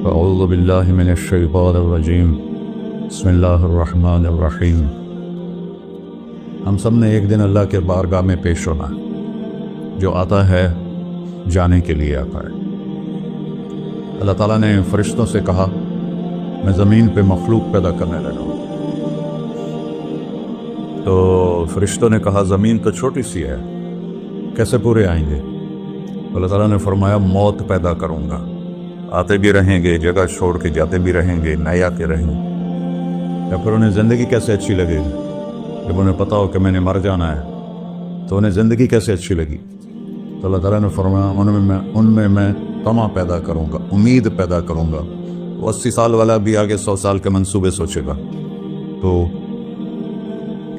اعوذ باللہ من الشیطان الرجیم بسم اللہ الرحمن الرحیم۔ ہم سب نے ایک دن اللہ کے بارگاہ میں پیش ہونا ہے۔ جو آتا ہے جانے کے لیے آتا ہے۔ اللہ تعالیٰ نے فرشتوں سے کہا میں زمین پہ مخلوق پیدا کرنے لگا ہوں۔ تو فرشتوں نے کہا زمین تو چھوٹی سی ہے، کیسے پورے آئیں گے؟ اللہ تعالیٰ نے فرمایا موت پیدا کروں گا، آتے بھی رہیں گے، جگہ چھوڑ کے جاتے بھی رہیں گے، نئے آتے رہیں گے۔ یا پھر انہیں زندگی کیسے اچھی لگے گی؟ جب انہیں پتا ہو کہ میں نے مر جانا ہے تو انہیں زندگی کیسے اچھی لگی؟ تو اللہ تعالیٰ نے فرمایا ان میں میں طمع پیدا کروں گا، امید پیدا کروں گا۔ وہ 80 سال والا بھی آگے 100 سال کے منصوبے سوچے گا۔ تو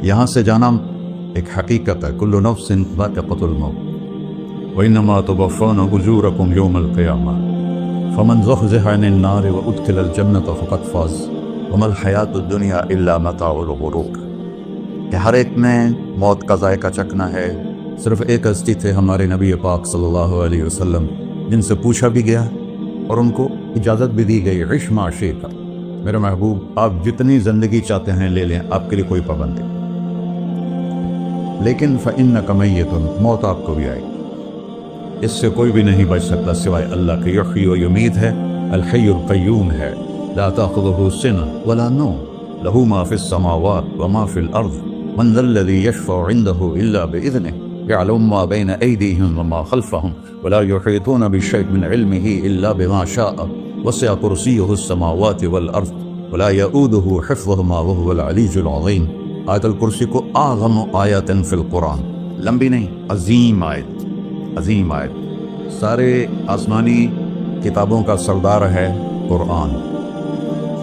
یہاں سے جانا ایک حقیقت ہے، کل نفس ذائقۃ الموت وانما توفون اجورکم یوم القیامہ فمن زحزح عن النار وادخل الجنة فقد فاز وما الحیاۃ الدنیا الا متاع الغرور۔ کہ ہر ایک نے موت کا ذائقہ چکھنا ہے۔ صرف ایک ہستی تھے ہمارے نبی پاک صلی اللہ علیہ وسلم، جن سے پوچھا بھی گیا اور ان کو اجازت بھی دی گئی، عش ما شئت، میرے محبوب آپ جتنی زندگی چاہتے ہیں لے لیں، آپ کے لیے کوئی پابندی، لیکن فإنک میت، موت آپ کو بھی آئے گی۔ اس سے کوئی بھی نہیں بچ سکتا سوائے اللہ کے۔ یحیی و یمیت ہے، الحی القیوم ہے، لا تأخذہ سنہ ولا نوم، لہ ما فی السماوات وما فی الارض، من ذا الذی یشفع عنده الا بإذنہ، يعلم ما بين أيديهم وما خلفهم ولا يحيطون بشيء من علمه إلا بما شاء وسع كرسيه السماوات والأرض ولا يؤوده حفظهما وهو العلي العظيم۔ آیت الکرسی کو اعظم آیت فی القرآن، لمبی نہیں، عظیم آیت، عظیم آیت۔ سارے آسمانی کتابوں کا سردار ہے قرآن،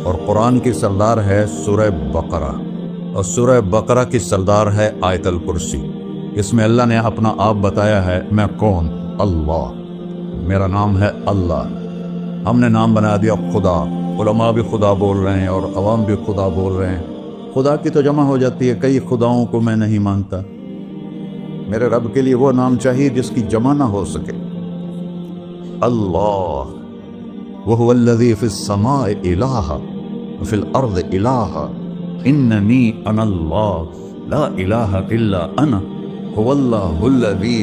اور قرآن کی سردار ہے سورہ بقرہ، اور سورہ بقرہ کی سردار ہے آیت الکرسی۔ اس میں اللہ نے اپنا آپ بتایا ہے، میں کون؟ اللہ، میرا نام ہے اللہ۔ ہم نے نام بنا دیا خدا۔ علماء بھی خدا بول رہے ہیں اور عوام بھی خدا بول رہے ہیں۔ خدا کی تو جمع ہو جاتی ہے، کئی خداؤں کو میں نہیں مانتا۔ میرے رب کے لیے وہ نام چاہیے جس کی جمع نہ ہو سکے۔ اللہ وہو الذی فی السماء الہ وفی الارض الہ اننی انا اللہ لا الہ الا انا هو الله الذي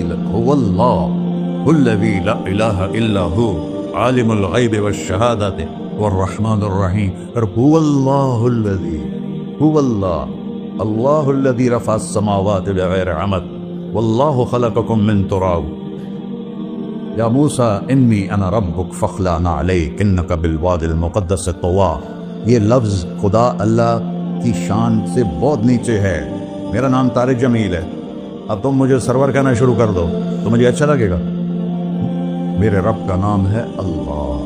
لا إله إلا هو عالم الغيب والشهادة والرحمن الرحيم۔ هو الله الذي رفع السماوات بغير عمد والله خلقكم من تراب۔ يا موسى إني أنا ربك فاخلع عليك إنك بالواد المقدس طوى۔ یہ لفظ خدا اللہ کی شان سے بہت نیچے ہے۔ میرا نام طارق جمیل ہے، اب تم مجھے سرور کہنا شروع کر دو تو مجھے اچھا لگے گا؟ میرے رب کا نام ہے اللہ،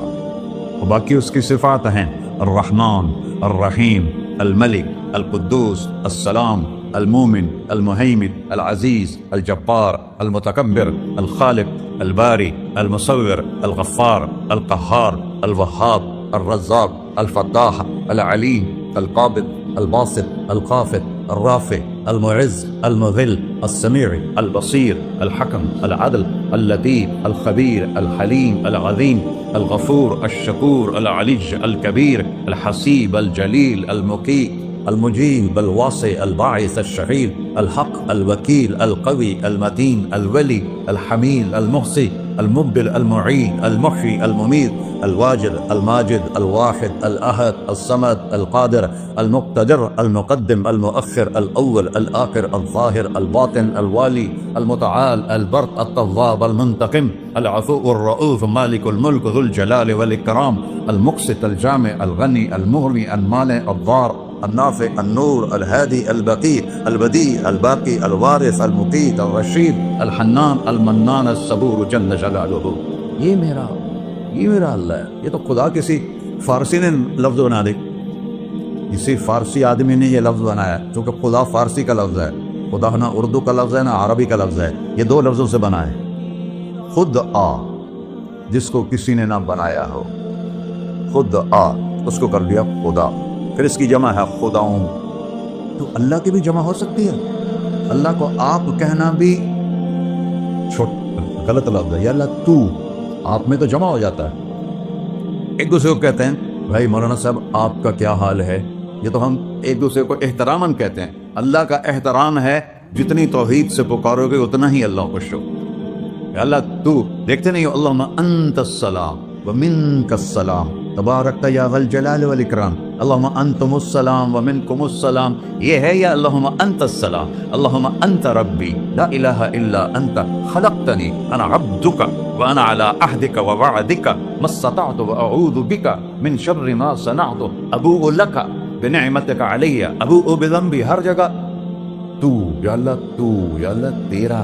اور باقی اس کی صفات ہیں الرحمن، الرحیم، الملک، القدوس، السلام، المومن، المہیمن، العزیز، الجبار، المتکبر، الخالق، الباری، المصور، الغفار، القہار، الوہاب، الرزاق، الفتاح، العلیم، القابض، الباسط، الخافض، الرافع، المعز، المذل، السميع، البصير، الحكم، العدل، اللطيف، الخبير، الحليم، العظيم، الغفور، الشكور، العلي الكبير، الحسيب، الجليل، المقيت، المجيب، الواسع، الباعث، الشهيد، الحق، الوكيل، القوي، المتين، الولي، الحميد، المحصي، المبدل، المعين، المحيي، المميت، الواجد، الماجد، الواحد، الأحد، الصمد، القادر، المقتدر، المقدم، المؤخر، الأول، الآخر، الظاهر، الباطن، الوالي، المتعال، البر، التواب، المنتقم، العفو، الرؤوف، مالك الملك، ذو الجلال والإكرام، المقسط، الجامع، الغني، المغني، المانع، الضار، النافع، النور، الهادي، البقي، البديع، الباقي، الوارث، المقيت، الرشيد، الحنان، المنان، الصبور جل جلالہ۔ یہ میرا اللہ ہے۔ یہ تو خدا کسی فارسی نے لفظ بنا دی، کسی فارسی آدمی نے یہ لفظ بنایا، چونکہ خدا فارسی کا لفظ ہے، خدا نہ اردو کا لفظ ہے نہ عربی کا لفظ ہے، یہ دو لفظوں سے بنا ہے۔ خود آ، جس کو کسی نے نہ بنایا ہو، خود آ، اس کو کر دیا خدا۔ پھر اس کی جمع ہے خداؤں، تو اللہ کی بھی جمع ہو سکتی ہے۔ اللہ کو آپ کہنا بھی غلط لفظ ہے، یا اللہ تو، آپ میں تو جمع ہو جاتا ہے، ایک دوسرے کو کہتے ہیں بھائی مولانا صاحب آپ کا کیا حال ہے، یہ تو ہم ایک دوسرے کو احتراماً کہتے ہیں۔ اللہ کا احترام ہے جتنی توحید سے پکارو گے اتنا ہی اللہ خوش ہو۔ اللہ تو دیکھتے نہیں ہو، اللہم انت السلام ومنک السلام تبارکت یا ذا الجلال والاکرام، اللہم انتم السلام ومنکم السلام، یہ ہے یا اللہم انت السلام، اللہم انت ربی لا الہ الا انت خلقتنی انا عبدک وانا علی عہدک ووعدک ما استطعت واعوذ بک من شر ما صنعت ابوء لک بنعمتک علی ابوء بذنبی، ہر جگہ تو یا اللہ تیرا۔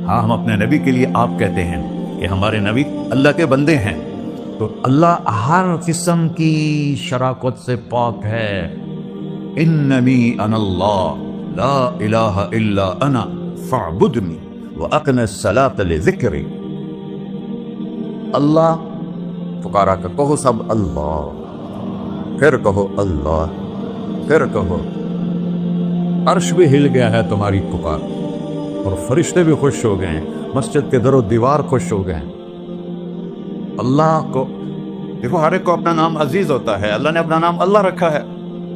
ہاں ہم اپنے نبی کے لیے آپ کہتے ہیں کہ ہمارے نبی اللہ کے بندے ہیں، تو اللہ ہر قسم کی شراکت سے پاک ہے۔ اننی انا اللہ لا الہ الا انا فاعبدنی واقم الصلاۃ لذکری۔ اللہ پکارا کہ کہو سب اللہ، پھر کہو اللہ، پھر کہو۔ عرش بھی ہل گیا ہے تمہاری پکار، اور فرشتے بھی خوش ہو گئے ہیں، مسجد کے در و دیوار خوش ہو گئے ہیں۔ اللہ کو دیکھو، ہر ایک کو اپنا نام عزیز ہوتا ہے، اللہ نے اپنا نام اللہ رکھا ہے۔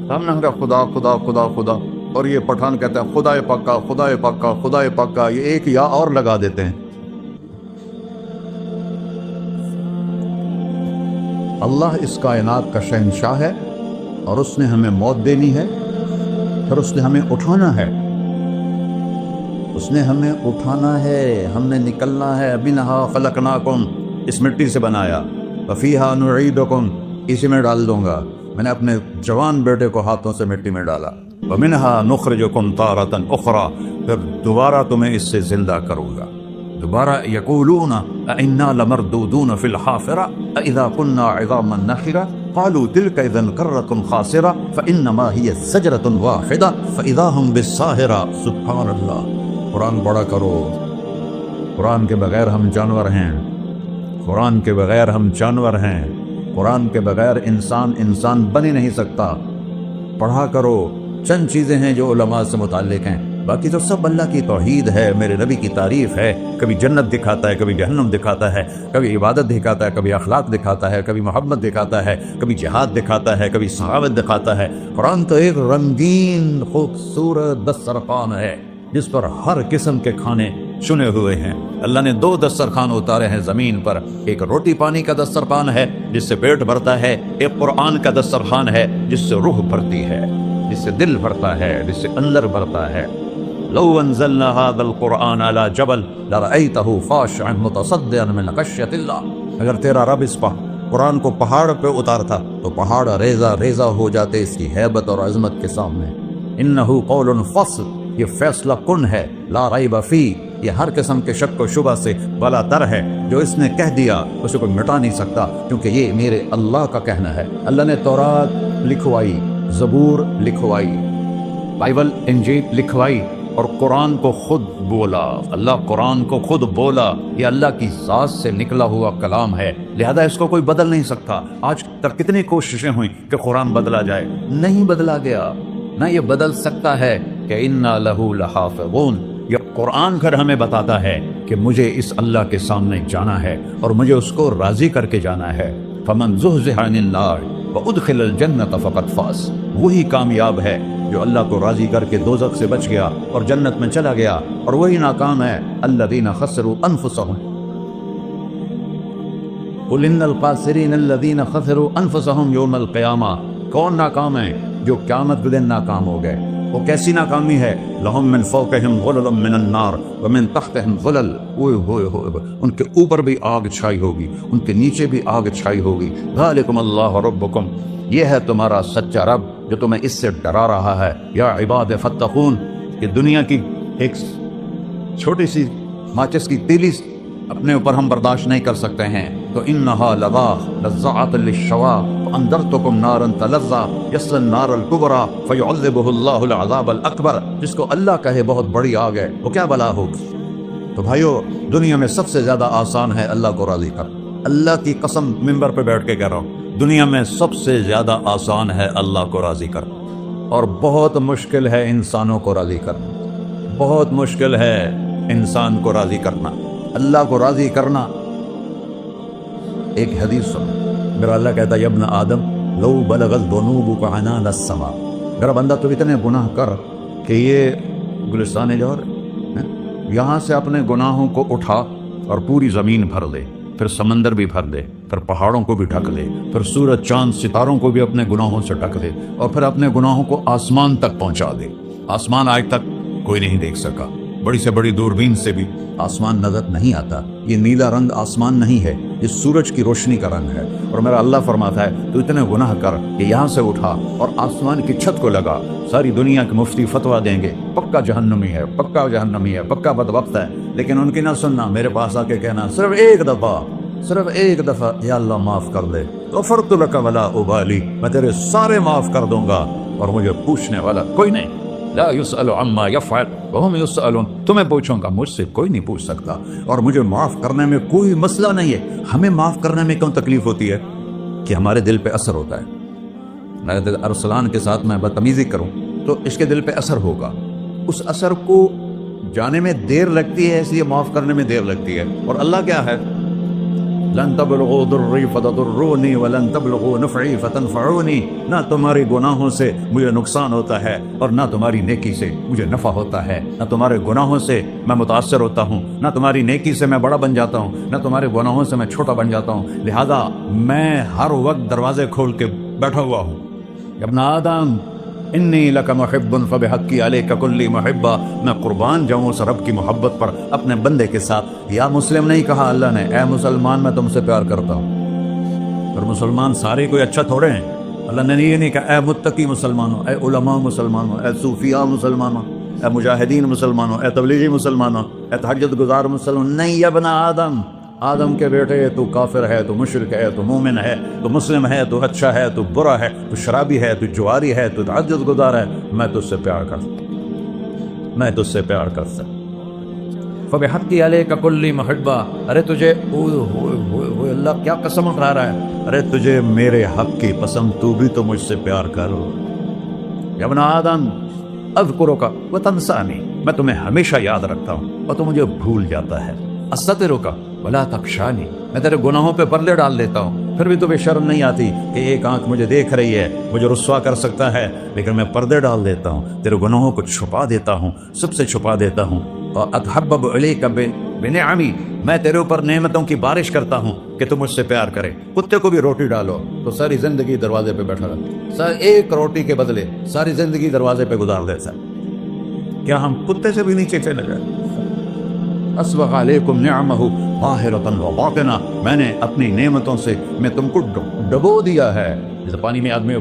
ہم نے کہا خدا خدا خدا خدا، اور یہ پٹھان کہتا ہے خدا پاکا خدا پاکا خدا پاکا، یہ ایک یا اور لگا دیتے ہیں۔ اللہ اس کائنات کا شہنشاہ ہے، اور اس نے ہمیں موت دینی ہے، پھر اس نے ہمیں اٹھانا ہے، اس نے ہمیں اٹھانا ہے، ہم نے نکلنا ہے۔ منہا خلقناکم، اس مٹی سے بنایا، وفیہا نعیدکم، اسی میں ڈال دوں گا۔ میں نے اپنے جوان بیٹے کو ہاتھوں سے مٹی میں ڈالا۔ ومنہا نخرجکم تارۃ اخری، پھر دوبارہ تمہیں اس سے زندہ کروں گا۔ دوبارہ یقولون انا لمردودون فی الحافرہ اذا كنا عظاما نخرہ قالوا تلك اذا کرۃ خاسرہ فانما هي زجرۃ واحدہ فاذا هم بالساہرہ۔ سبحان اللہ۔ قرآن پڑھا کرو، قرآن کے بغیر ہم جانور ہیں، قرآن کے بغیر ہم جانور ہیں، قرآن کے بغیر انسان بن ہی نہیں سکتا۔ پڑھا کرو، چند چیزیں ہیں جو علماء سے متعلق ہیں، باقی تو سب اللہ کی توحید ہے، میرے نبی کی تعریف ہے۔ کبھی جنت دکھاتا ہے، کبھی جہنم دکھاتا ہے، کبھی عبادت دکھاتا ہے، کبھی اخلاق دکھاتا ہے، کبھی محبت دکھاتا ہے، کبھی جہاد دکھاتا ہے، کبھی سخاوت دکھاتا ہے۔ قرآن تو ایک رنگین خوبصورت دسترخوان ہے جس پر ہر قسم کے کھانے چنے ہوئے ہیں۔ اللہ نے 2 دسترخوان اتارے ہیں زمین پر، ایک روٹی پانی کا دسترخوان ہے جس سے پیٹ بھرتا ہے، ایک قرآن کا دسترخوان ہے جس سے روح بھرتی ہے، جس سے دل بھرتا ہے، جس سے اندر بھرتا ہے۔ لو انزلنا هذا القرآن على جبل لرأيته خاشعا متصدعا من خشية اللہ، اگر تیرا رب اس قرآن کو پہاڑ پہ اتارتا تو پہاڑ ریزہ ریزہ ہو جاتے اس کی ہیبت اور عظمت کے سامنے۔ انه قول فصل، یہ فیصلہ کن ہے، لا ریب فیہ، یہ ہر قسم کے شک و شبہ سے بلا تر ہے۔ جو اس نے کہہ دیا اسے کوئی مٹا نہیں سکتا، کیونکہ یہ میرے اللہ کا کہنا ہے۔ اللہ نے تورات لکھوائی، زبور لکھوائی، بائبل انجیل لکھوائی، اور قرآن کو خود بولا۔ اللہ قرآن کو خود بولا، یہ اللہ کی ذات سے نکلا ہوا کلام ہے، لہذا اس کو کوئی بدل نہیں سکتا۔ آج تک کتنی کوششیں ہوئیں کہ قرآن بدلا جائے، نہیں بدلا گیا، نہ یہ بدل سکتا ہے کہ انا لہو لحافظون۔ یہ قرآن گھر ہمیں بتاتا ہے کہ مجھے اس اللہ کے سامنے جانا ہے اور مجھے اس کو راضی کر کے جانا ہے۔ فمن زحزح عن النار وادخل الجنۃ فقد فاز، وہی کامیاب ہے جو اللہ کو راضی کر کے دوزخ سے بچ گیا اور جنت میں چلا گیا، اور وہی ناکام ہے الذین خسروا انفسهم۔ قل ان الخاسرین الذین خسروا انفسهم یوم القیامہ، کون ناکام ہے؟ جو قیامت کے دن ناکام ہو گئے۔ وہ کیسی ناکامی ہے؟ لہم من فوقہم ظلل من النار ومن تحتہم ظلل، ان کے اوپر بھی آگ چھائی ہوگی، ان کے نیچے بھی آگ چھائی ہوگی۔ ذالکم اللہ ربکم، یہ ہے تمہارا سچا رب جو تمہیں اس سے ڈرا رہا ہے۔ یا عباد فتقون، کہ دنیا کی ایک چھوٹی سی ماچس کی تیلی اپنے اوپر ہم برداشت نہیں کر سکتے ہیں، تو انہا لظا لزعۃ للشوا فانذرتکم نارا تلظا یصلی النار الکبری فیعذبہ اللہ العذاب الاکبر۔ جس کو اللہ کہے بہت بڑی آگ ہے، وہ کیا بلا ہوگی؟ تو بھائیو، دنیا میں سب سے زیادہ آسان ہے اللہ کو راضی کر۔ اللہ کی قسم ممبر پہ بیٹھ کے کہہ رہا ہوں، دنیا میں سب سے زیادہ آسان ہے اللہ کو راضی کرنا، اور بہت مشکل ہے انسانوں کو راضی کرنا، بہت مشکل ہے انسان کو راضی کرنا۔ اللہ کو راضی کرنا، ایک حدیث سنو، میرا اللہ کہتا ہے ابن آدم لو بلغت ذنوبک عنان السما، میرا بندہ تو اتنے گناہ کر کہ یہ گلستان جوہر یہاں سے اپنے گناہوں کو اٹھا اور پوری زمین بھر دے، پھر سمندر بھی بھر دے، پھر پہاڑوں کو بھی ڈھک لے، پھر سورج چاند ستاروں کو بھی اپنے گناہوں سے ڈھک دے، اور پھر اپنے گناہوں کو آسمان تک پہنچا دے۔ آسمان آج تک کوئی نہیں دیکھ سکا، بڑی سے بڑی دوربین سے بھی آسمان نظر نہیں آتا۔ یہ نیلا رنگ آسمان نہیں ہے، یہ سورج کی روشنی کا رنگ ہے۔ اور میرا اللہ فرماتا ہے تو اتنے گناہ کر کہ یہاں سے اٹھا اور آسمان کی چھت کو لگا، ساری دنیا کے مفتی فتویٰ دیں گے پکا جہنمی ہے، پکا جہنمی ہے، پکا بدبخت ہے، لیکن ان کی نہ سننا، میرے پاس آ کے کہنا صرف ایک دفعہ یا اللہ معاف کر دے، غفرت لک ولا ابالی، میں تیرے سارے معاف کر دوں گا اور مجھے پوچھنے والا کوئی نہیں۔ لا يسأل عما يفعل وهم يسألون، تمہیں پوچھوں گا، مجھ سے کوئی نہیں پوچھ سکتا، اور مجھے معاف کرنے میں کوئی مسئلہ نہیں ہے۔ ہمیں معاف کرنے میں کیوں تکلیف ہوتی ہے؟ کہ ہمارے دل پہ اثر ہوتا ہے۔ اگر ارسلان کے ساتھ میں بدتمیزی کروں تو اس کے دل پہ اثر ہوگا، اس اثر کو جانے میں دیر لگتی ہے، اس لیے معاف کرنے میں دیر لگتی ہے۔ اور اللہ کیا ہے؟ لن تبلغوا ضرری فتضرونی ولن تبلغوا نفعی فتنفعونی، نہ تمہارے گناہوں سے مجھے نقصان ہوتا ہے اور نہ تمہاری نیکی سے مجھے نفع ہوتا ہے۔ نہ تمہارے گناہوں سے میں متاثر ہوتا ہوں، نہ تمہاری نیکی سے میں بڑا بن جاتا ہوں، نہ تمہارے گناہوں سے میں چھوٹا بن جاتا ہوں، لہذا میں ہر وقت دروازے کھول کے بیٹھا ہوا ہوں۔ ابن آدم انی لک محب فبحقی علیک کلی محبہ، میں قربان جاؤں اس رب کی محبت پر اپنے بندے کے ساتھ۔ یا مسلم نہیں کہا اللہ نے، اے مسلمان میں تم سے پیار کرتا ہوں۔ اور مسلمان سارے کوئی اچھا تھوڑے ہیں، اللہ نے یہ نہیں کہا اے متقی مسلمانوں، اے علماء مسلمانوں، اے صوفیاء مسلمانوں، اے مجاہدین مسلمانوں، اے تبلیغی مسلمانوں، اے تہجد گزار مسلمان، نہیں ابن آدم، آدم کے بیٹے، تو کافر ہے، تو مشرک ہے، تو مومن ہے، تو مسلم ہے، تو اچھا ہے، تو برا ہے، تو شرابی ہے، تو جواری ہے، تو تہجد گزار ہے، میں تجھ سے پیار کرتا، میں تجھ سے پیار کرتا۔ فبحقی علیک کلی محبہ، ارے تجھے اللہ کیا قسم اٹھا رہا ہے، ارے تجھے میرے حق کی قسم، تو بھی تو مجھ سے پیار کر۔ یا ابن آدم اذکرک وتنسانی، میں تمہیں ہمیشہ یاد رکھتا ہوں اور تو مجھے بھول جاتا ہے۔ استترک ولا تخشانی، میں تیرے گناہوں پہ پردے ڈال دیتا ہوں، پھر بھی تمہیں شرم نہیں آتی کہ ایک آنکھ مجھے دیکھ رہی ہے، مجھے رسوا کر سکتا ہے، لیکن میں پردے ڈال دیتا ہوں، تیرے گناہوں کو چھپا دیتا ہوں، سب سے چھپا دیتا ہوں۔ اور اتحبب الیک بنعمی، میں تیرے اوپر نعمتوں کی بارش کرتا ہوں کہ تم مجھ سے پیار کرے۔ کتے کو بھی روٹی ڈالو تو ساری زندگی دروازے پہ بیٹھا رہتا، ایک روٹی کے بدلے ساری زندگی دروازے پہ گزار دیتا۔ کیا ہم کتے سے بھی نیچے چلے گئے؟ اسبغ علیکم نعمہ ظاہرۃ و باطنہ، میں نے اپنی نعمتوں سے میں تم کو ڈبو دیا ہے۔ جیسے پانی میں آدمی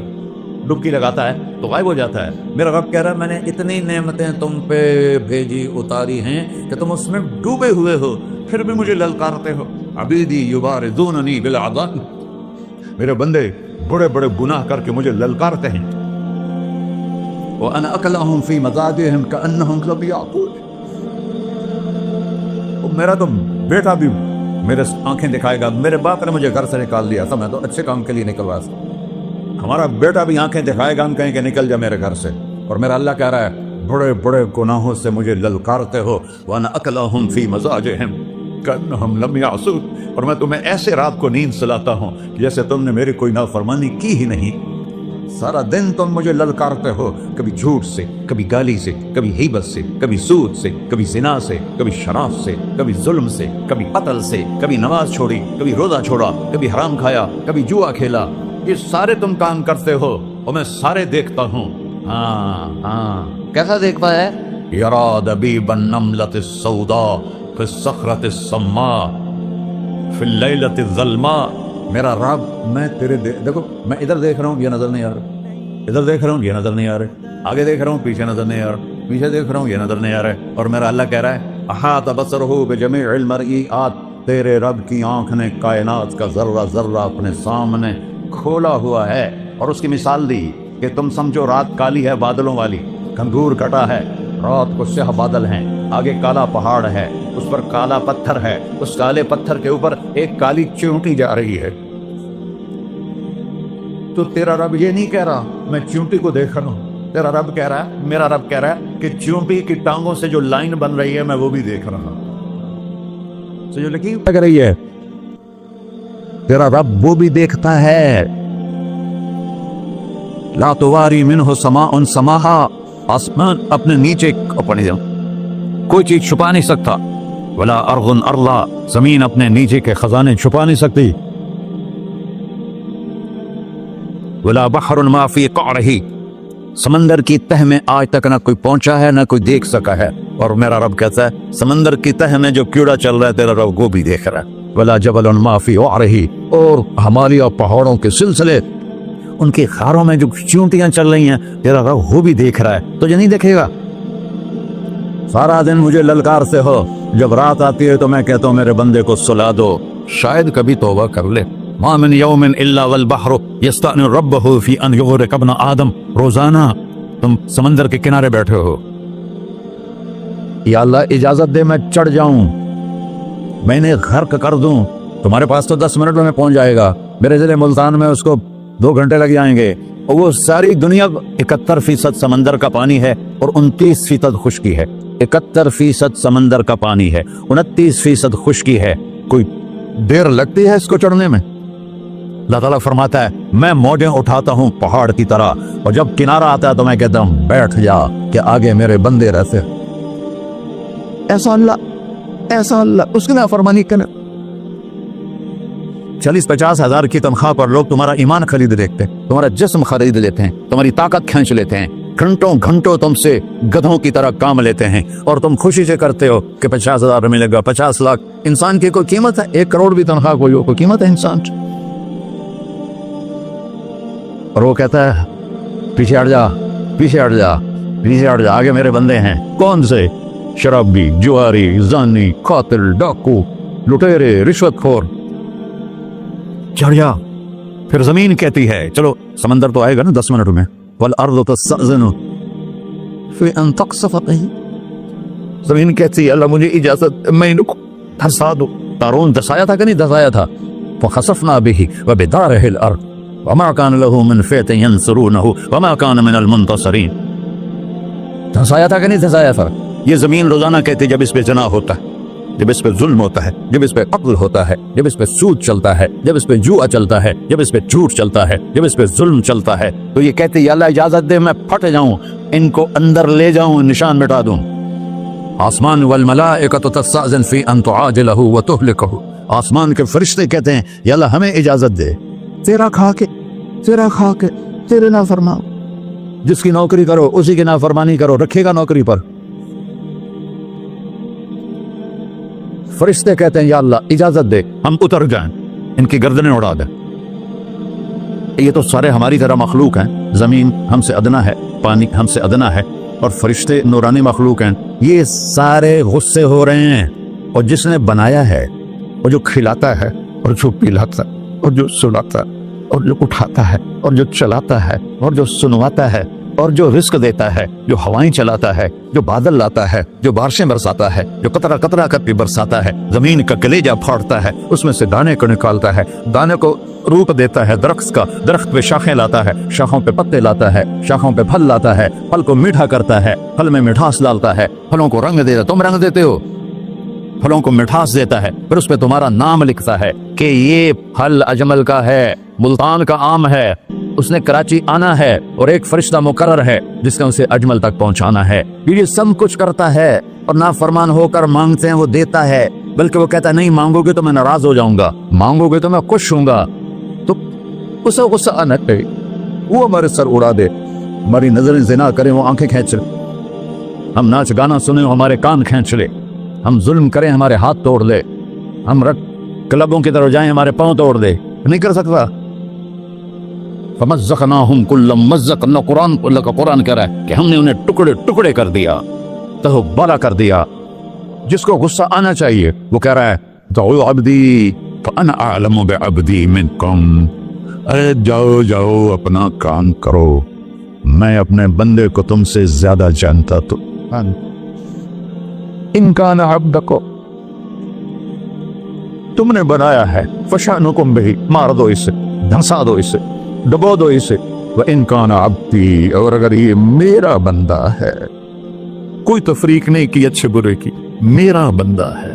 ڈبکی لگاتا ہے تو غائب ہو جاتا ہے، میرا رب کہہ رہا ہے میں نے اتنی نعمتیں تم پہ بھیجی، اتاری ہیں کہ تم اس میں ڈوبے ہوئے ہو، پھر بھی مجھے للکارتے ہو۔ عبیدی یبارزوننی بالعذاب، میرے بندے بڑے بڑے گناہ کر کے مجھے للکارتے ہیں۔ وَأَنَا أَكْلَهُمْ فِي مَضَاجِعِهِمْ كَأَنَّهُمْ لَمْ يَعْقُلُونَ، میرا تو بیٹا بھی میرے آنکھیں دکھائے گا، میرے باپ نے مجھے گھر سے نکال دیا تھا، میں تو اچھے کام کے لیے نکلوا تھا، ہمارا بیٹا بھی آنکھیں دکھائے گا، ہم کہیں کہ نکل جا میرے گھر سے۔ اور میرا اللہ کہہ رہا ہے بڑے بڑے گناہوں سے مجھے للکارتے ہو۔ وَأَنَا أَكْلَهُمْ فِي مَضَاجِعِهِمْ كَأَنَّهُمْ لَمْ يَعْصُونَ، اور میں تمہیں ایسے رات کو نیند سلاتا ہوں جیسے تم نے میری کوئی نافرمانی کی ہی نہیں۔ سارا دن تم مجھے للکارتے ہو، کبھی جھوٹ سے، کبھی گالی سے، کبھی غیبت سے، کبھی سود سے، کبھی زنا سے، کبھی شراب سے، کبھی ظلم سے، کبھی قتل سے، کبھی نماز چھوڑی، کبھی روزہ چھوڑا، کبھی حرام کھایا، کبھی جوا کھیلا۔ یہ سارے تم کام کرتے ہو اور میں سارے دیکھتا ہوں۔ ہاں کیسا دیکھتا ہے؟ یرا دبیب النملۃ السوداء فی الصخرۃ الصماء فی اللیلۃ الظلماء، میرا رب میں تیرے دیکھو، میں ادھر دیکھ رہا ہوں یہ نظر نہیں آ رہا، ادھر دیکھ رہا ہوں یہ نظر نہیں آ رہا، آگے دیکھ رہا ہوں پیچھے نظر نہیں آ رہا، پیچھے دیکھ رہا ہوں یہ نظر نہیں آ رہا، اور میرا اللہ کہہ رہا ہے احاط بصرہ بجمیع المرئیات، تیرے رب کی آنکھ نے کائنات کا ذرہ ذرہ اپنے سامنے کھولا ہوا ہے۔ اور اس کی مثال دی کہ تم سمجھو رات کالی ہے بادلوں والی، گھنگور کٹا ہے، رات کو سیاہ بادل ہیں، آگے کالا پہاڑ ہے، اس پر کالا پتھر ہے، اس کالے پتھر کے اوپر ایک کالی چیونٹی جا رہی ہے۔ تو تیرا رب یہ نہیں کہہ رہا میں چیونٹی کو دیکھ رہا ہوں، تیرا رب کہہ رہا ہے، میرا رب کہہ رہا ہے کہ چیونٹی کی ٹانگوں سے جو لائن بن رہی ہے میں وہ بھی دیکھ رہا ہوں، جو لکیر لگ رہی ہے تیرا رب وہ بھی دیکھتا ہے. لا تواری منہ سماء سماہا، آسمان اپنے نیچے کوئی چیز چھپا نہیں سکتا. ولا ارض ارضا، زمین اپنے نیچے کے خزانے چھپا نہیں سکتی. ولا بحر ما فی قعرہ، سمندر کی تہ میں آج تک نہ کوئی پہنچا ہے نہ کوئی دیکھ سکا ہے. اور میرا رب کہتا ہے سمندر کی تہ میں جو کیڑا چل رہا ہے تیرا رب وہ بھی دیکھ رہا ہے. ولا جبل ما فی وعرہ، اور ہمالیہ پہاڑوں کے سلسلے، ان کی خاروں میں جو چونٹیاں چل رہی ہیں تیرا رب وہ بھی دیکھ رہا ہے. تجھے نہیں دیکھے گا؟ سارا دن مجھے للکارتے ہو، جب رات آتی ہے تو میں کہتا ہوں میرے بندے کو سلا دو، شاید کبھی توبہ کر لے. ما من یوم الا والبحر یستأنی ربہ فی ان یغرق ابن آدم. روزانہ تم سمندر کے کنارے بیٹھے ہو، یا اللہ اجازت دے میں چڑھ جاؤں، میں نے غرق کر دوں. تمہارے پاس تو 10 منٹ میں پہنچ جائے گا، میرے ضلع ملتان میں اس کو 2 گھنٹے لگ جائیں گے. اور وہ ساری دنیا 71% سمندر کا پانی ہے اور 29% خشکی ہے. 71% سمندر کا پانی ہے، 29% خشکی ہے. کوئی دیر لگتی ہے اس کو چڑھنے میں؟ اللہ تعالیٰ فرماتا ہے میں موجیں اٹھاتا ہوں پہاڑ کی طرح، اور جب کنارہ آتا ہے تو میں کہتا ہوں بیٹھ جا کہ آگے میرے بندے رہتے. ایسا اللہ اس کی نافرمانی کرنا. 40-50 ہزار کی تنخواہ پر لوگ تمہارا ایمان خرید لیتے ہیں، تمہارا جسم خرید لیتے ہیں، تمہاری طاقت کھینچ لیتے ہیں، گھنٹوں گھنٹوں تم سے گدھوں کی طرح کام لیتے ہیں، اور تم خوشی سے کرتے ہو کہ 50,000 ملے گا، 50 لاکھ. انسان کی کوئی قیمت ہے؟ 1 کروڑ بھی تنخواہ کوئی قیمت ہے انسان؟ اور وہ کہتا ہے پیچھے ہٹ جا، پیچھے ہٹ جا، پیچھے ہٹ جا، آگے میرے بندے ہیں. کون سے؟ شرابی، جواری، زانی، قاتل، ڈاکو، لٹیرے، رشوت خور. چڑھ جا. پھر زمین کہتی ہے چلو سمندر تو آئے گا نا 10 منٹ میں. والارض تستأذن فی ان تقصف بہ، زمین کہتی ہے اللہ مجھے اجازت، میں ان کو دھسا دو. قارون دھسایا تھا کہ نہیں دھسایا تھا؟ فخسفنا بہ وبدارہ الارض وما كان له من فئة ينصرونه وما كان من المنتصرين. دھسایا تھا کہ نہیں دھسایا تھا؟ یہ زمین روزانہ کہتی جب اس پہ زنا ہوتا ہے، جب اس پہ ظلم ہوتا ہے، جب اس پہ قتل ہوتا ہے، جب اس پہ سود چلتا ہے، جب اس پہ جوا چلتا ہے، جب اس پہ جھوٹ چلتا ہے، جب اس پہ ظلم چلتا ہے، تو یہ کہتے یا اللہ اجازت دے میں پھٹ جاؤں، ان کو اندر لے جاؤں، نشان مٹا دوں. آسمان والملائکۃ تستأذن فی ان تعاجلہ وتہلکہ، آسمان کے فرشتے کہتے ہیں یا اللہ ہمیں اجازت دے، تیرا کھا کے تیرے نافرمان، جس کی نوکری کرو اسی کی نافرمانی کرو، رکھے گا نوکری پر. فرشتے کہتے ہیں یا اللہ اجازت دے ہم اتر جائیں، ان کی گردنیں اڑا دیں. یہ تو سارے ہماری طرح مخلوق ہیں، زمین ہم سے ادنا ہے، پانی ہم سے ادنا ہے، اور فرشتے نورانی مخلوق ہیں. یہ سارے غصے ہو رہے ہیں، اور جس نے بنایا ہے، اور جو کھلاتا ہے، اور جو پلاتا، اور جو سلاتا، اور جو اٹھاتا ہے، اور جو چلاتا ہے، اور جو سنواتا ہے، اور جو رزق دیتا ہے، جو ہوائیں چلاتا ہے، جو بادل لاتا ہے، جو بارشیں برساتا ہے، جو قطرہ قطرہ کر کے برساتا ہے، زمین کا کلیجہ پھاڑتا ہے، اس میں سے دانے کو نکالتا ہے، دانے کو روپ دیتا ہے درخت کا، درخت پہ شاخیں لاتا ہے، شاخوں پہ پتے لاتا ہے، شاخوں پہ پھل لاتا ہے، پھل کو میٹھا کرتا ہے، پھل میں مٹھاس ڈالتا ہے، پھلوں کو رنگ دیتا ہے. تم رنگ دیتے ہو، پھلوں کو مٹھاس دیتا ہے، پھر اس پہ تمہارا نام لکھتا ہے کہ یہ پھل اجمل کا ہے، ملتان کا آم ہے، اس نے کراچی آنا ہے، اور ایک فرشتہ مقرر ہے جس نے اسے اجمل تک پہنچانا ہے. یہ سب کچھ کرتا ہے، اور نافرمان ہو کر مانگتے ہیں وہ دیتا ہے، بلکہ وہ کہتا ہے نہیں مانگو گے تو میں ناراض ہو جاؤں گا، مانگو گے تو میں خوش ہوں گا. تو اسے غصہ آنا چاہیے، وہ ہمارے سر اڑا دے، ہماری نظریں زنا کریں وہ آنکھیں کھینچ لے، ہم ناچ گانا سنیں ہمارے کان کھینچ لے، ہم ظلم کریں ہمارے ہاتھ توڑ لے، ہم کلبوں کی طرف جائیں ہمارے پاؤں توڑ دے. نہیں کر سکتا. فمزقناہم کل ممزق، اللہ کا قرآن کہہ رہا ہے کہ ہم نے انہیں ٹکڑے ٹکڑے کر دیا، تہو بالا کر دیا. جس کو غصہ آنا چاہیے وہ کہہ رہا ہے دعو عبدی فانا اعلم بعبدی منکم، ارے جاؤ جاؤ اپنا کام کرو، میں اپنے بندے کو تم سے زیادہ جانتا. تو ان کان عبدکو، تم نے بنایا ہے، فشانکم بہی، مار دو اسے، دھنسا دو اسے، ڈبو دو اسے. وَإِن كَانَ عَبْدِي، اور اگر یہ میرا بندہ ہے، کوئی تفریق نہیں کی اچھے برے کی، میرا بندہ ہے،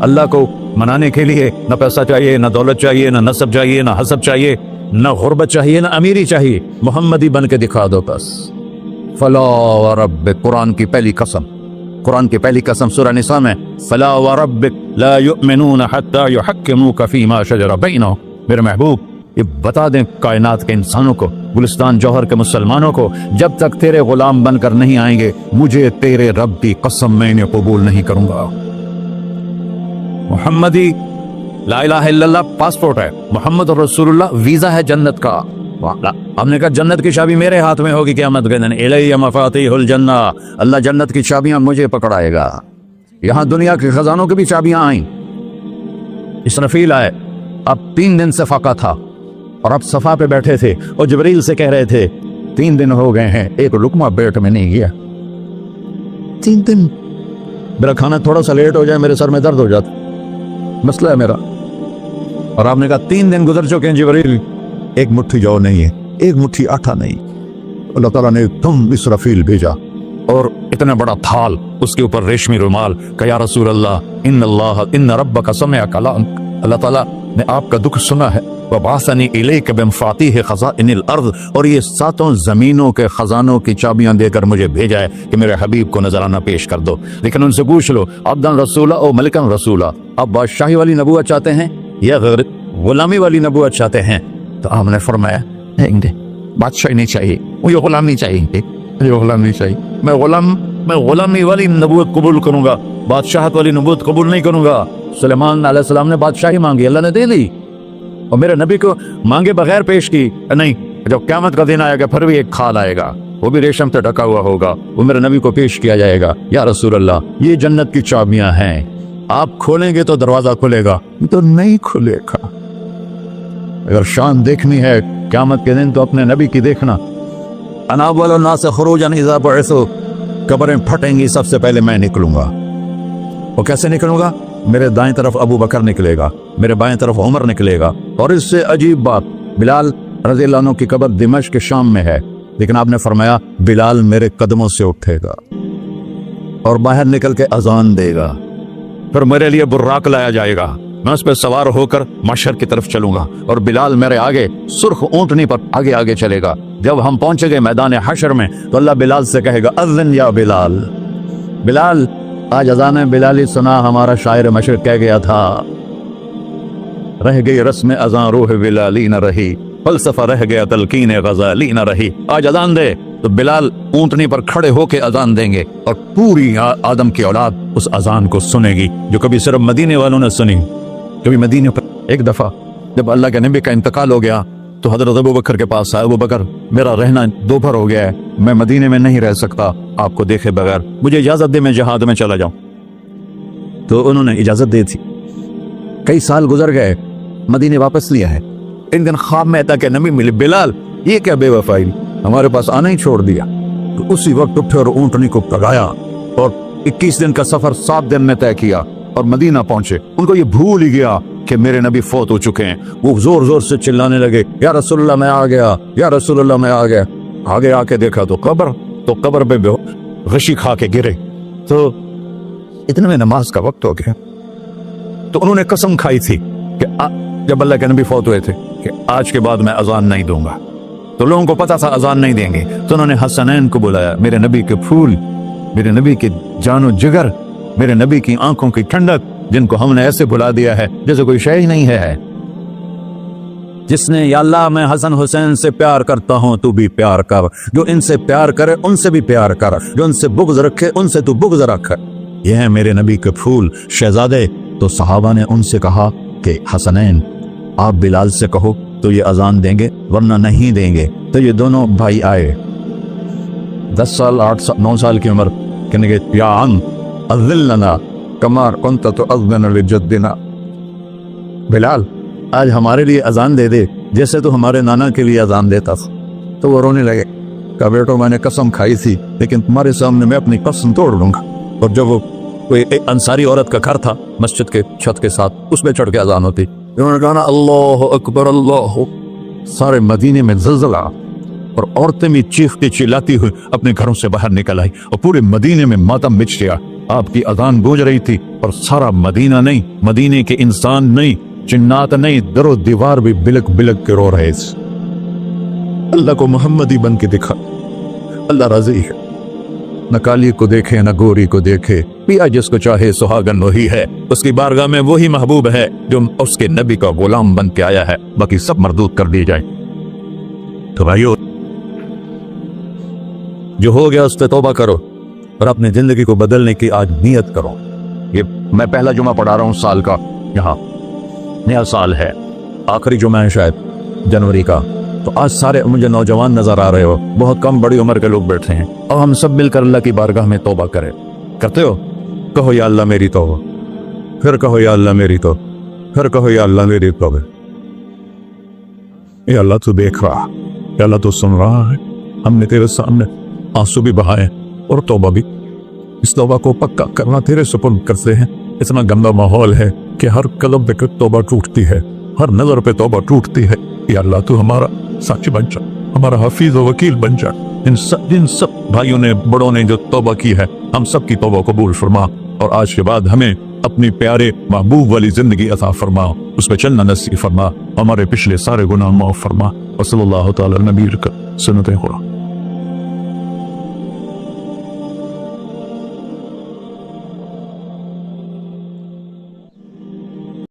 اللہ کو منانے کے لیے نہ پیسہ چاہیے، نہ دولت چاہیے، نہ نسب چاہیے، نہ حسب چاہیے، نہ غربت چاہیے، نہ امیری چاہیے، محمدی بن کے دکھا دو بس۔ فلا وربک، قرآن کی پہلی قسم، قرآن کی پہلی قسم سورہ نساء میں، فلا وربک لا یؤمنون حتی یحکموک فیما شجر بینہم، میرے محبوب یہ بتا دیں کائنات کے انسانوں کو، گلستان جوہر کے مسلمانوں کو، جب تک تیرے غلام بن کر نہیں آئیں گے مجھے تیرے رب کی قسم میں انہیں قبول نہیں کروں گا۔ محمدی لا الہ الا اللہ پاسپورٹ ہے، محمد رسول اللہ ویزا ہے جنت کا۔ ہم نے کہا جنت کی چابی میرے ہاتھ میں ہوگی قیامت کے دن، الی مفاتیح الجنہ، اللہ جنت کی چابیاں مجھے پکڑائے گا۔ یہاں دنیا کے خزانوں کی بھی چابیاں آئیں۔ اسرافیل آئے، اب 3 دن سے فاقہ تھا اور اب صفا پہ بیٹھے تھے اور جبریل سے کہہ رہے تھے 3 دن ہو گئے ہیں ایک لقمہ پیٹ میں نہیں گیا، 3 دن میرا کھانا تھوڑا سا لیٹ ہو جائے میرے سر میں درد ہو جاتا، مسئلہ ہے میرا۔ اور آپ نے کہا 3 دن گزر چکے ہیں جبریل، ایک مٹھی جو نہیں ہے، ایک مٹھی آٹا نہیں۔ اللہ تعالیٰ نے تم اسرافیل بھیجا اور اتنا بڑا تھال، اس کے اوپر ریشمی رومال، کہ یا رسول اللہ ان ربک سمع کلامک، اللہ تعالیٰ نے آپ کا دکھ سنا ہے، وبعثنی الیک بمفاتیح خزائن الارض، اور یہ 7 زمینوں کے خزانوں کی چابیاں دے کر مجھے بھیجا ہے کہ میرے حبیب کو نذرانہ پیش کر دو۔ لیکن ان سے پوچھ لو عبدن رسولہ او ملکن رسولہ، آپ بادشاہی والی نبوت چاہتے ہیں یا غلامی والی نبوت چاہتے ہیں؟ تو آپ نے فرمایا نہیں، بادشاہی نہیں چاہیے، مجھے غلام نہیں چاہیے، مجھے غلام نہیں چاہیے، میں غلامی والی نبوت قبول کروں گا، بادشاہت والی نبوت قبول نہیں کروں گا۔ سلیمان علیہ السلام نے بادشاہی مانگی، اللہ نے دے دی، اور میرے نبی کو مانگے بغیر پیش کی نہیں۔ جب قیامت کا دن آئے گا پھر بھی ایک کھال آئے گا، وہ بھی ریشم سے ڈھکا ہوا ہوگا، وہ میرے نبی کو پیش کیا جائے گا، یا رسول اللہ یہ جنت کی چابیاں ہیں، آپ کھولیں گے تو دروازہ کھلے گا، تو نہیں کھلے گا۔ اگر شان دیکھنی ہے قیامت کے دن تو اپنے نبی کی دیکھنا۔ انا اول الناس خروجا اذا بعثوا، قبریں پھٹیں گی سب سے پہلے میں نکلوں گا۔ اور کیسے نکلوں گا؟ میرے دائیں طرف ابو بکر نکلے گا، میرے بائیں طرف عمر نکلے گا، اور اس سے عجیب بات، بلال رضی اللہ عنہ کی قبر دمشق کے شام میں ہے، لیکن آپ نے فرمایا بلال میرے قدموں سے اٹھے گا اور باہر نکل کے اذان دے گا، پھر میرے لیے براق لایا جائے گا، میں اس پہ سوار ہو کر محشر کی طرف چلوں گا، اور بلال میرے آگے سرخ اونٹنی پر آگے آگے چلے گا۔ جب ہم پہنچے گئے میدان حشر میں تو اللہ بلال سے کہے گا اذن یا بلال، بلال آج اذان بلالی سنا، ہمارا شاعر مشرق کہہ گیا تھا، رہ گئی رسم اذان روح بلالی نہ رہی، فلسفہ رہ گیا تلقین غزالی نہ رہی۔ آج اذان دے تو بلال اونٹنی پر کھڑے ہو کے اذان دیں گے، اور پوری آدم کی اولاد اس اذان کو سنے گی، جو کبھی صرف مدینے والوں نے سنی۔ کبھی مدینے پر ایک دفعہ جب اللہ کے نبی کا انتقال ہو گیا تو حضرت ابو بکر کے پاس آیا، ابو بکر میرا رہنا دوپہر ہو گیا ہے، میں مدینے میں نہیں رہ سکتا آپ کو دیکھے بغیر، مجھے اجازت دے میں جہاد میں چلا جاؤں۔ تو انہوں نے اجازت دی تھی۔ کئی سال گزر گئے، مدینے واپس لیا ہے، ایک دن خواب میں تھا کہ نبی ملے، بلال یہ کیا بے وفائی، ہمارے پاس آنا ہی چھوڑ دیا۔ تو اسی وقت اٹھے اور اونٹنی کو پگایا اور 21 دن کا سفر 7 دن میں طے کیا اور مدینہ پہنچے۔ ان کو یہ بھول ہی گیا کہ میرے نبی فوت ہو چکے ہیں، وہ زور زور سے چلانے لگے یا رسول اللہ میں آ گیا، یا رسول اللہ میں آ گیا۔ آگے آ کے دیکھا تو قبر پہ غشی کھا کے گرے، تو اتنے میں نماز کا وقت ہو گیا۔ تو انہوں نے قسم کھائی تھی کہ جب اللہ کے نبی فوت ہوئے تھے کہ آج کے بعد میں اذان نہیں دوں گا، تو لوگوں کو پتا تھا اذان نہیں دیں گے، تو انہوں نے حسنین کو بلایا، میرے نبی کے پھول، میرے نبی کے جان و جگر، میرے نبی کی آنکھوں کی ٹھنڈک، جن کو ہم نے ایسے بلا دیا ہے جیسے کوئی شے ہی نہیں ہے۔ جس نے یا اللہ میں حسن حسین سے پیار کرتا ہوں تو بھی پیار کر، جو ان سے پیار کرے ان سے بھی پیار کر، جو ان سے بغض رکھے ان سے تو بغض رکھ۔ یہ ہیں میرے نبی کے پھول شہزادے۔ تو صحابہ نے ان سے کہا کہ حسنین آپ بلال سے کہو تو یہ اذان دیں گے، ورنہ نہیں دیں گے۔ تو یہ دونوں بھائی آئے، 10 سال 8 سال 9 سال کی عمر، کہنے گے یا عم اذن لنا کما کنت تؤذن لجدنا، بلال آج ہمارے لیے اذان دے دے جیسے تو ہمارے نانا کے لیے اذان دیتا تھا۔ تو وہ رونے لگے، کہا بیٹو میں نے قسم کھائی تھی لیکن تمہارے سامنے میں اپنی قسم توڑ لوں گا۔ اور جب وہ کوئی ایک انصاری عورت کا گھر تھا مسجد کے چھت کے ساتھ، اس میں چڑھ کے اذان ہوتی، انہوں نے کہا نا اللہ اکبر اللہ، سارے مدینے میں زلزلہ، اور عورتیں بھی چیختی چلاتی ہوئی اپنے گھروں سے باہر نکل آئی اور پورے مدینے میں ماتم مچ گیا۔ آپ کی اذان گونج رہی تھی اور سارا مدینہ نہیں، مدینے کے انسان نہیں، جنات نہیں، در و دیوار بھی بلک بلک کے رو رہے تھے۔ اللہ کو محمدی بن کے دکھا، اللہ راضی ہے۔ نہ کالی کو دیکھے نہ گوری کو دیکھے، پیا جس کو چاہے سہاگن وہی ہے، اس کی بارگاہ میں وہی محبوب ہے جو اس کے نبی کا غلام بن کے آیا ہے، باقی سب مردود کر دی جائے۔ تو بھائیو، جو ہو گیا اس پہ توبہ کرو اور اپنی زندگی کو بدلنے کی آج نیت کرو۔ یہ میں پہلا جمعہ پڑھا رہا ہوں سال کا، یہاں نیا سال ہے، آخری جمعہ ہے شاید جنوری کا، تو آج سارے مجھے نوجوان نظر آ رہے ہو، بہت کم بڑی عمر کے لوگ بیٹھے ہیں، اور ہم سب مل کر اللہ کی بارگاہ میں توبہ کریں۔ کرتے ہو؟ کہو یا اللہ میری توبہ، پھر کہو یا اللہ میری توبہ، پھر کہو یا اللہ میری توبہ۔ اے اللہ تو دیکھ رہا، اے اللہ تو سن رہا ہے، ہم نے تیرے سامنے آنسو بھی بہائے اور توبہ بھی، اس توبہ کو پکا کرنا تیرے سپرد کرتے ہیں۔ اتنا گندا ماحول ہے کہ ہر قدم پہ توبہ ٹوٹتی ہے، ہر نظر پہ توبہ ٹوٹتی ہے۔ یا اللہ تو ہمارا سچ بن جا، ہمارا حفیظ و وکیل بن جا۔ جن سب بھائیوں نے بڑوں نے جو توبہ کی ہے، ہم سب کی توبہ قبول فرما، اور آج کے بعد ہمیں اپنی پیارے محبوب والی زندگی عطا فرما، اس پہ چلنا نصیب فرما، ہمارے پچھلے سارے گناہ معاف فرما۔ وصلی اللہ تعالی نبی کا سنت خدا۔